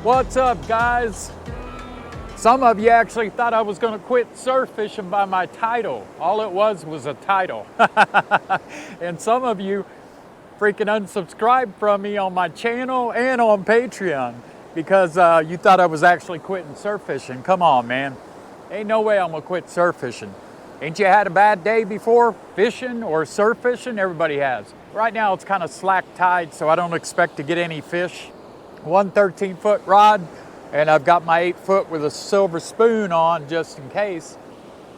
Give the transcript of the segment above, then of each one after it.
What's up, guys? Some of you actually thought I was going to quit surf fishing by my title. All it was a title. And some of you freaking unsubscribed from me on my channel and on Patreon because you thought I was actually quitting surf fishing. Come on, man. Ain't no way I'm going to quit surf fishing. Ain't you had a bad day before fishing or surf fishing? Everybody has. Right now it's kind of slack tide, so I don't expect to get any fish. One 13-foot rod, and I've got my 8-foot with a silver spoon on just in case.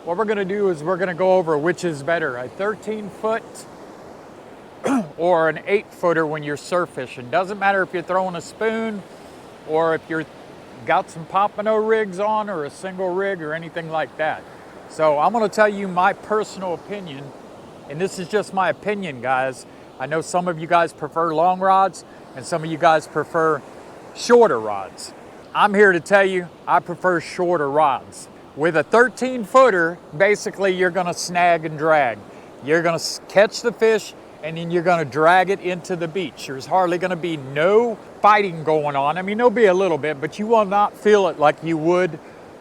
What we're gonna do is we're gonna go over which is better, a 13-foot or an 8-footer when you're surf fishing. Doesn't matter if you're throwing a spoon or if you're got some pompano rigs on or a single rig or anything like that. So I'm gonna tell you my personal opinion, and this is just my opinion, guys. I know some of you guys prefer long rods and some of you guys prefer shorter rods. I'm here to tell you I prefer shorter rods. With a 13-footer, basically you're gonna snag and drag. You're gonna catch the fish and then you're gonna drag it into the beach. There's hardly gonna be no fighting going on. I mean, there'll be a little bit, but you will not feel it like you would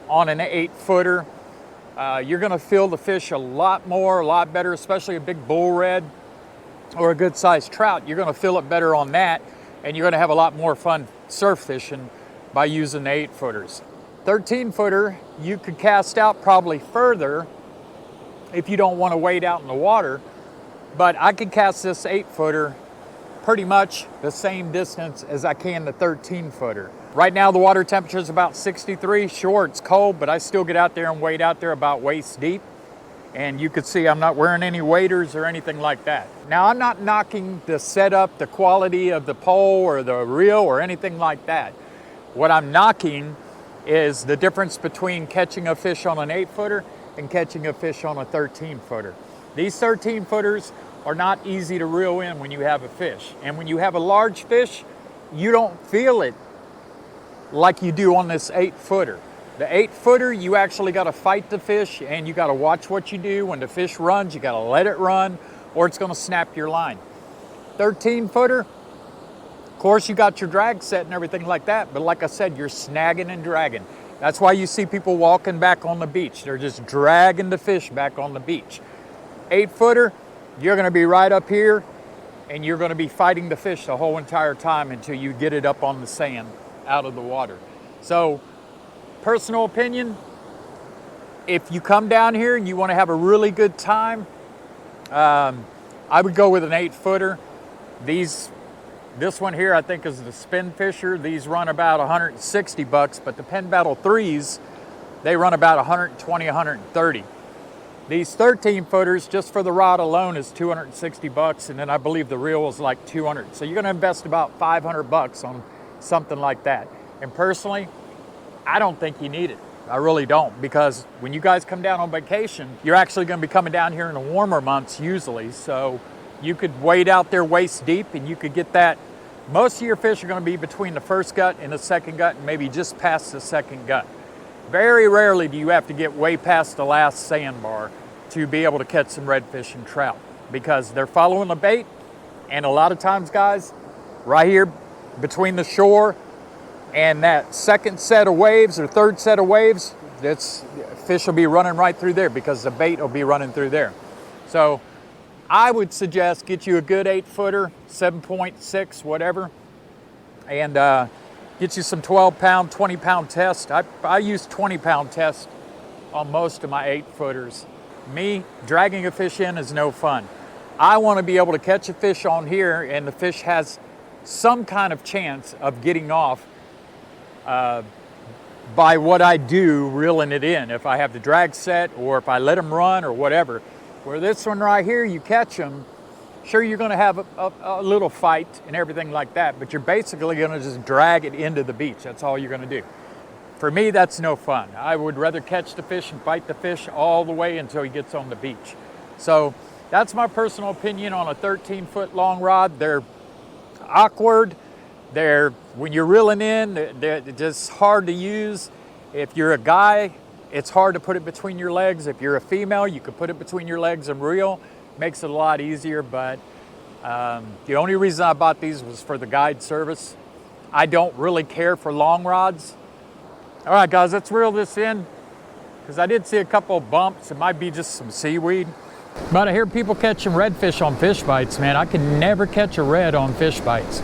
on an 8-footer. You're gonna feel the fish a lot more, a lot better, especially a big bull red or a good sized trout. You're gonna feel it better on that, and you're gonna have a lot more fun surf fishing by using the 8-footers. 13-footer, you could cast out probably further if you don't want to wade out in the water, but I could cast this 8-footer pretty much the same distance as I can the 13-footer. Right now the water temperature is about 63. Sure, it's cold, but I still get out there and wade out there about waist deep. And you can see I'm not wearing any waders or anything like that. Now, I'm not knocking the setup, the quality of the pole or the reel or anything like that. What I'm knocking is the difference between catching a fish on an 8-footer and catching a fish on a 13-footer. These 13-footers are not easy to reel in when you have a fish. And when you have a large fish, you don't feel it like you do on this 8-footer. The 8-footer, you actually got to fight the fish and you got to watch what you do. When the fish runs, you got to let it run or it's going to snap your line. 13-footer, of course, you got your drag set and everything like that, but like I said, you're snagging and dragging. That's why you see people walking back on the beach. They're just dragging the fish back on the beach. 8-footer, you're going to be right up here and you're going to be fighting the fish the whole entire time until you get it up on the sand out of the water. So, personal opinion, if you come down here and you want to have a really good time, I would go with an 8-footer. This one here I think is the Spin Fisher. These run about 160 bucks, but the Penn Battle 3s, they run about 120, 130. These 13-footers, just for the rod alone, is 260 bucks, and then I believe the reel is like 200. So you're going to invest about 500 bucks on something like that. And personally, I don't think you need it. I really don't, because when you guys come down on vacation, you're actually going to be coming down here in the warmer months usually, so you could wade out there waist deep and you could get that. Most of your fish are going to be between the first gut and the second gut, and maybe just past the second gut. Very rarely do you have to get way past the last sandbar to be able to catch some redfish and trout, because they're following the bait, and a lot of times, guys, right here between the shore and that second set of waves or third set of waves, fish will be running right through there because the bait will be running through there. So I would suggest get you a good 8-footer, 7.6, whatever, and get you some 12-pound, 20-pound test. I use 20-pound test on most of my 8-footers. Me, dragging a fish in is no fun. I want to be able to catch a fish on here and the fish has some kind of chance of getting off by what I do reeling it in, if I have the drag set or if I let them run or whatever. Where this one right here, you catch them, sure, you're going to have a little fight and everything like that, but you're basically going to just drag it into the beach. That's all you're going to do. For me, that's no fun. I would rather catch the fish and fight the fish all the way until he gets on the beach. So that's my personal opinion on a 13-foot long rod. They're awkward. When you're reeling in, they're just hard to use. If you're a guy, it's hard to put it between your legs. If you're a female, you can put it between your legs and reel. Makes it a lot easier, but the only reason I bought these was for the guide service. I don't really care for long rods. All right, guys, let's reel this in because I did see a couple of bumps. It might be just some seaweed. But I hear people catching redfish on fish bites, man. I can never catch a red on fish bites.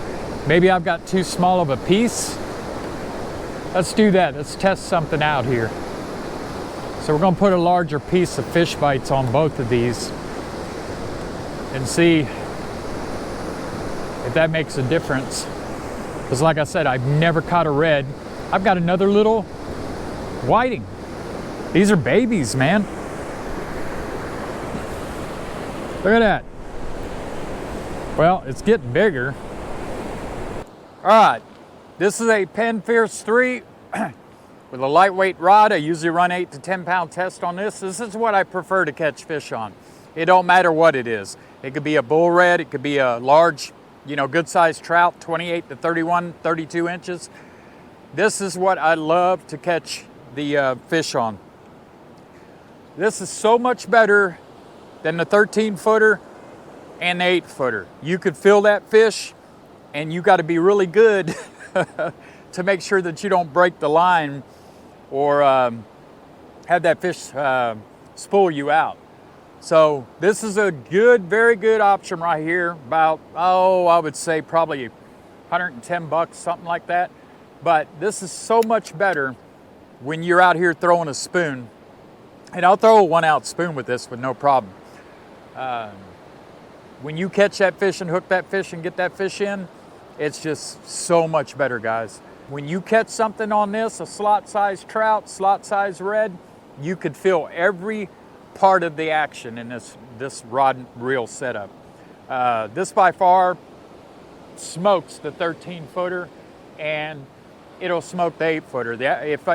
Maybe I've got too small of a piece. Let's do that. Let's test something out here. So we're gonna put a larger piece of fish bites on both of these and see if that makes a difference. Because like I said, I've never caught a red. I've got another little whiting. These are babies, man. Look at that. Well, it's getting bigger. All right, this is a Penn Fierce 3 with a lightweight rod. I usually run 8 to 10 pound test on this. This is what I prefer to catch fish on. It don't matter what it is. It could be a bull red, it could be a large, you know, good sized trout, 28 to 31, 32 inches. This is what I love to catch the fish on. This is so much better than the 13-footer and the 8-footer. You could feel that fish, and you got to be really good to make sure that you don't break the line or have that fish spool you out. So this is a good, very good option right here. About, I would say probably 110 bucks, something like that. But this is so much better when you're out here throwing a spoon. And I'll throw a 1-ounce spoon with this with no problem. When you catch that fish and hook that fish and get that fish in, it's just so much better, guys. When you catch something on this, a slot-sized trout, slot-sized red, you could feel every part of the action in this rod and reel setup. This by far smokes the 13-footer, and it'll smoke the 8-footer.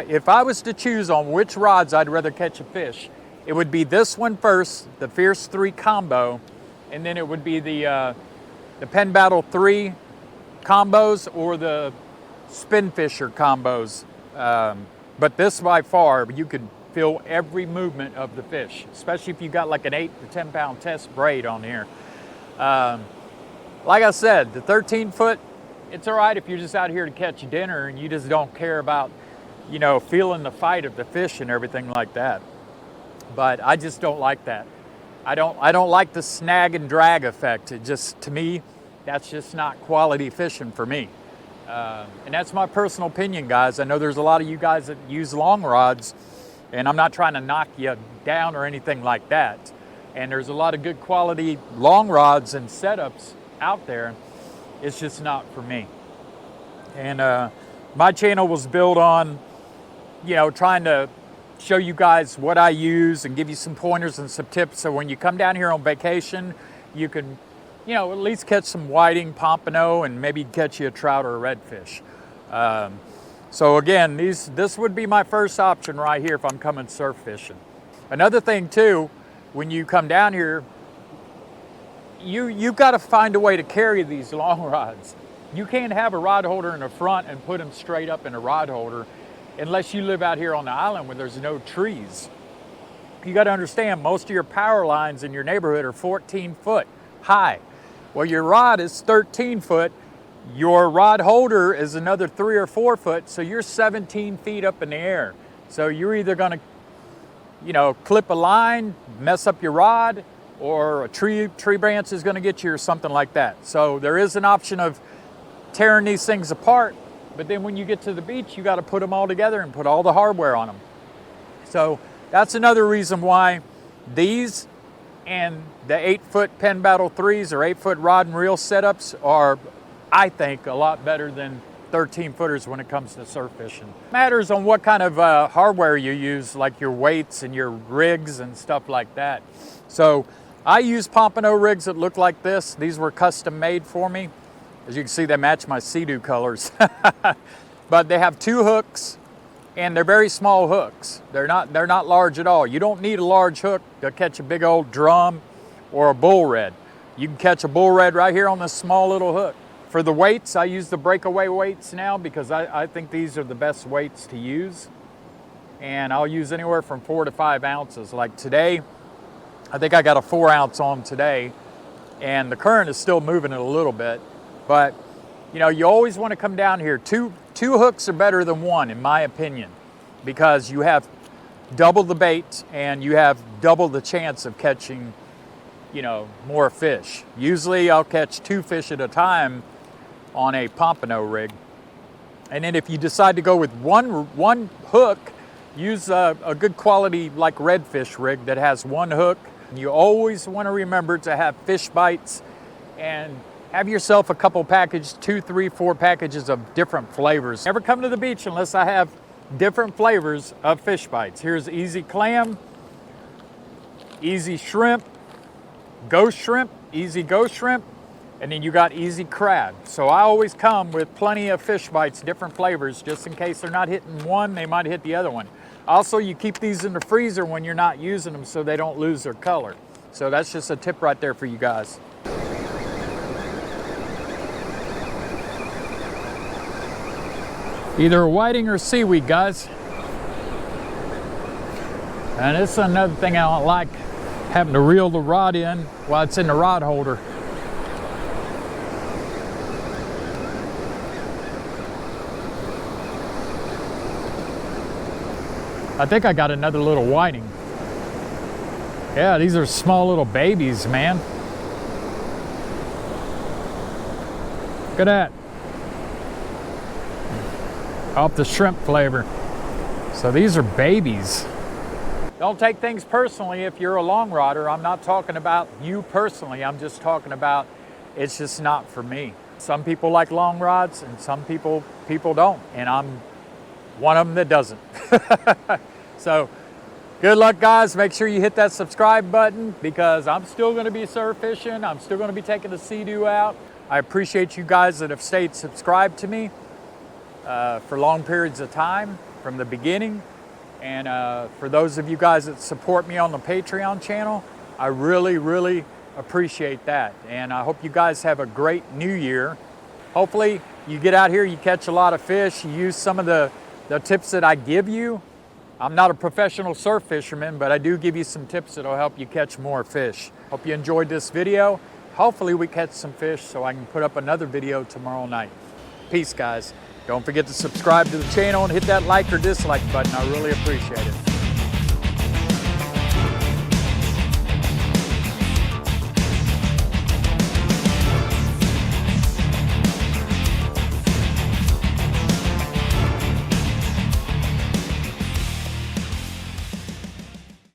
If I was to choose on which rods I'd rather catch a fish, it would be this one first, the Fierce 3 combo, and then it would be the Penn Battle 3 combos or the Spin Fisher combos. But this by far, you could feel every movement of the fish, especially if you got like an 8 to 10 pound test braid on here. Like I said, the 13-foot, it's all right if you're just out here to catch dinner and you just don't care about, you know, feeling the fight of the fish and everything like that. But I just don't like that. I don't like the snag and drag effect. It just, to me, that's just not quality fishing for me. And that's my personal opinion, guys. I know there's a lot of you guys that use long rods, and I'm not trying to knock you down or anything like that. And there's a lot of good quality long rods and setups out there. It's just not for me. And my channel was built on, you know, trying to show you guys what I use and give you some pointers and some tips so when you come down here on vacation, you can, you know, at least catch some whiting, pompano, and maybe catch you a trout or a redfish. So again, this would be my first option right here if I'm coming surf fishing. Another thing too, when you come down here, you've got to find a way to carry these long rods. You can't have a rod holder in the front and put them straight up in a rod holder unless you live out here on the island where there's no trees. You got to understand, most of your power lines in your neighborhood are 14 foot high. Well, your rod is 13 foot. Your rod holder is another 3 or 4 foot, so you're 17 feet up in the air. So you're either going to, you know, clip a line, mess up your rod, or a tree branch is going to get you or something like that. So there is an option of tearing these things apart, but then when you get to the beach, you got to put them all together and put all the hardware on them. So that's another reason why these and the 8-foot Penn Battle 3s or 8-foot rod and reel setups are, I think, a lot better than 13-footers when it comes to surf fishing. Matters on what kind of hardware you use, like your weights and your rigs and stuff like that. So I use pompano rigs that look like this. These were custom made for me. As you can see, they match my Sea-Doo colors. But they have 2 hooks, and they're very small hooks. They're not large at all. You don't need a large hook to catch a big old drum or a bull red. You can catch a bull red right here on this small little hook. For the weights, I use the breakaway weights now because I think these are the best weights to use. And I'll use anywhere from 4 to 5 ounces. Like today, I think I got a 4 ounce on today, and the current is still moving it a little bit. But You know, you always want to come down here. Two hooks are better than one, in my opinion, because you have double the bait and you have double the chance of catching, you know, more fish. Usually I'll catch 2 fish at a time on a pompano rig. And then if you decide to go with one hook, use a good quality like redfish rig that has one hook. You always want to remember to have fish bites and have yourself a couple packages, 2, 3, 4 packages of different flavors. Never come to the beach unless I have different flavors of fish bites. Here's easy clam, easy shrimp, ghost shrimp, easy ghost shrimp, and then you got easy crab. So I always come with plenty of fish bites, different flavors, just in case they're not hitting one, they might hit the other one. Also, you keep these in the freezer when you're not using them so they don't lose their color. So that's just a tip right there for you guys. Either whiting or seaweed, guys. And this is another thing I don't like, having to reel the rod in while it's in the rod holder. I think I got another little whiting. Yeah, these are small little babies, man. Look at that. Off the shrimp flavor. So these are babies. Don't take things personally if you're a long rodder. I'm not talking about you personally. I'm just talking about it's just not for me. Some people like long rods and some people don't. And I'm one of them that doesn't. So good luck, guys. Make sure you hit that subscribe button because I'm still going to be surf fishing. I'm still going to be taking the Sea-Doo out. I appreciate you guys that have stayed subscribed to me for long periods of time from the beginning. And for those of you guys that support me on the Patreon channel, I really, really appreciate that. And I hope you guys have a great new year. Hopefully you get out here, you catch a lot of fish, you use some of the tips that I give you. I'm not a professional surf fisherman, but I do give you some tips that'll help you catch more fish. Hope you enjoyed this video. Hopefully we catch some fish so I can put up another video tomorrow night. Peace, guys. Don't forget to subscribe to the channel and hit that like or dislike button. I really appreciate it.